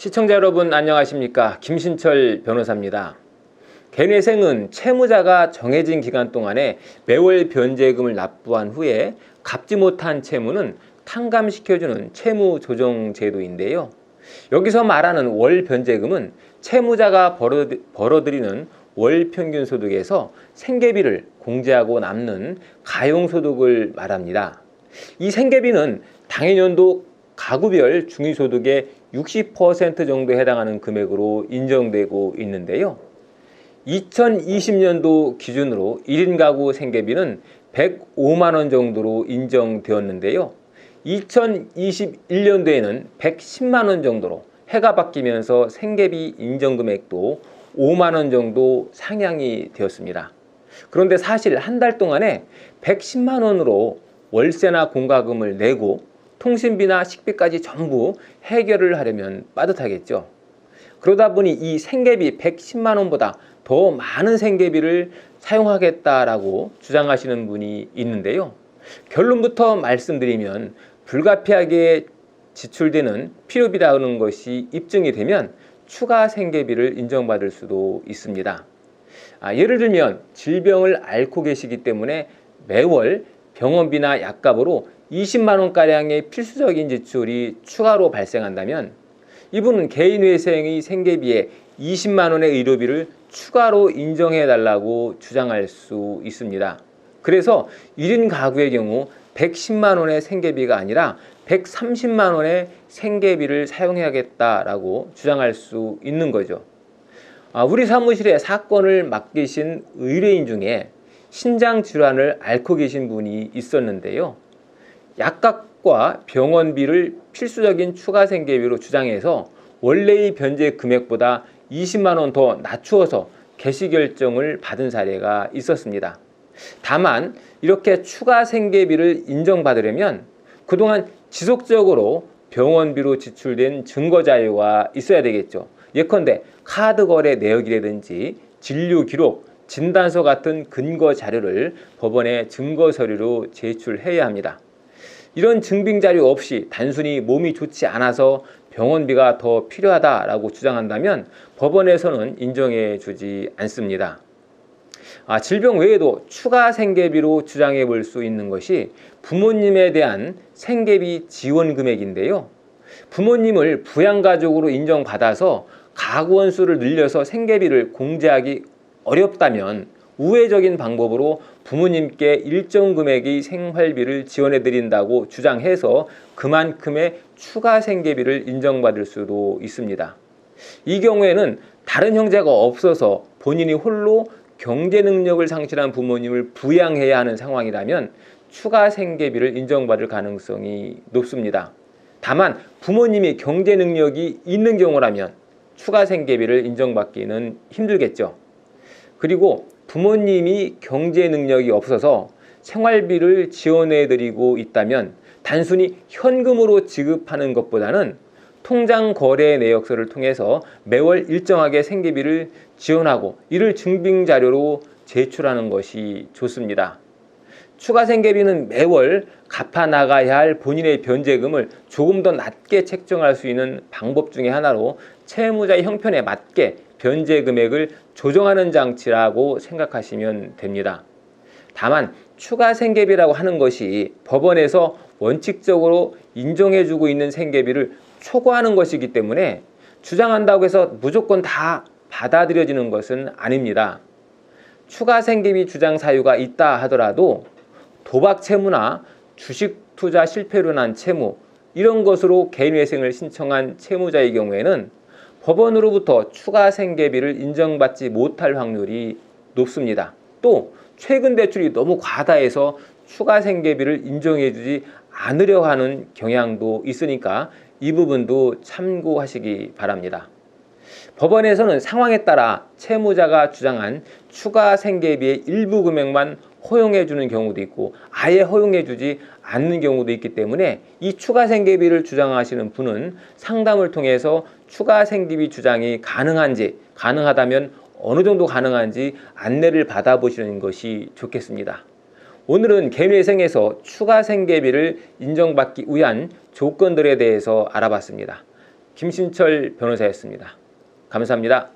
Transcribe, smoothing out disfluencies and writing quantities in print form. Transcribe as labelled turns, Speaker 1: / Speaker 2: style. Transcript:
Speaker 1: 시청자 여러분 안녕하십니까? 김신철 변호사입니다. 개인회생은 채무자가 정해진 기간 동안에 매월 변제금을 납부한 후에 갚지 못한 채무는 탕감시켜주는 채무조정제도인데요. 여기서 말하는 월 변제금은 채무자가 벌어들이는 월 평균 소득에서 생계비를 공제하고 남는 가용소득을 말합니다. 이 생계비는 당해년도 가구별 중위소득의 60% 정도에 해당하는 금액으로 인정되고 있는데요. 2020년도 기준으로 1인 가구 생계비는 105만 원 정도로 인정되었는데요. 2021년도에는 110만 원 정도로 해가 바뀌면서 생계비 인정 금액도 5만 원 정도 상향이 되었습니다. 그런데 사실 한 달 동안에 110만 원으로 월세나 공과금을 내고 통신비나 식비까지 전부 해결을 하려면 빠듯하겠죠. 그러다 보니 이 생계비 110만 원보다 더 많은 생계비를 사용하겠다라고 주장하시는 분이 있는데요. 결론부터 말씀드리면 불가피하게 지출되는 필요비라는 것이 입증이 되면 추가 생계비를 인정받을 수도 있습니다. 예를 들면 질병을 앓고 계시기 때문에 매월 병원비나 약값으로 20만 원가량의 필수적인 지출이 추가로 발생한다면 이분은 개인회생의 생계비에 20만 원의 의료비를 추가로 인정해 달라고 주장할 수 있습니다. 그래서 1인 가구의 경우 110만 원의 생계비가 아니라 130만 원의 생계비를 사용해야겠다라고 주장할 수 있는 거죠. 우리 사무실에 사건을 맡기신 의뢰인 중에 신장질환을 앓고 계신 분이 있었는데요. 약값과 병원비를 필수적인 추가 생계비로 주장해서 원래의 변제 금액보다 20만 원 더 낮추어서 개시 결정을 받은 사례가 있었습니다. 다만 이렇게 추가 생계비를 인정받으려면 그동안 지속적으로 병원비로 지출된 증거 자료가 있어야 되겠죠. 예컨대 카드 거래 내역이라든지 진료 기록, 진단서 같은 근거 자료를 법원에 증거 서류로 제출해야 합니다. 이런 증빙 자료 없이 단순히 몸이 좋지 않아서 병원비가 더 필요하다라고 주장한다면 법원에서는 인정해 주지 않습니다. 질병 외에도 추가 생계비로 주장해 볼 수 있는 것이 부모님에 대한 생계비 지원 금액인데요. 부모님을 부양가족으로 인정받아서 가구 원수를 늘려서 생계비를 공제하기 어렵다면 우회적인 방법으로 부모님께 일정 금액의 생활비를 지원해 드린다고 주장해서 그만큼의 추가 생계비를 인정받을 수도 있습니다. 이 경우에는 다른 형제가 없어서 본인이 홀로 경제 능력을 상실한 부모님을 부양해야 하는 상황이라면 추가 생계비를 인정받을 가능성이 높습니다. 다만 부모님이 경제 능력이 있는 경우라면 추가 생계비를 인정받기는 힘들겠죠. 그리고 부모님이 경제 능력이 없어서 생활비를 지원해 드리고 있다면 단순히 현금으로 지급하는 것보다는 통장 거래 내역서를 통해서 매월 일정하게 생계비를 지원하고 이를 증빙 자료로 제출하는 것이 좋습니다. 추가 생계비는 매월 갚아 나가야 할 본인의 변제금을 조금 더 낮게 책정할 수 있는 방법 중에 하나로 채무자의 형편에 맞게 변제 금액을 조정하는 장치라고 생각하시면 됩니다. 다만 추가 생계비라고 하는 것이 법원에서 원칙적으로 인정해주고 있는 생계비를 초과하는 것이기 때문에 주장한다고 해서 무조건 다 받아들여지는 것은 아닙니다. 추가 생계비 주장 사유가 있다 하더라도 도박 채무나 주식 투자 실패로 난 채무 이런 것으로 개인회생을 신청한 채무자의 경우에는 법원으로부터 추가 생계비를 인정받지 못할 확률이 높습니다. 또 최근 대출이 너무 과다해서 추가 생계비를 인정해주지 않으려 하는 경향도 있으니까 이 부분도 참고하시기 바랍니다. 법원에서는 상황에 따라 채무자가 주장한 추가 생계비의 일부 금액만 허용해 주는 경우도 있고 아예 허용해 주지 않는 경우도 있기 때문에 이 추가 생계비를 주장하시는 분은 상담을 통해서 추가 생계비 주장이 가능하다면 어느 정도 가능한지 안내를 받아보시는 것이 좋겠습니다. 오늘은 개인회생에서 추가 생계비를 인정받기 위한 조건들에 대해서 알아봤습니다. 김신철 변호사였습니다. 감사합니다.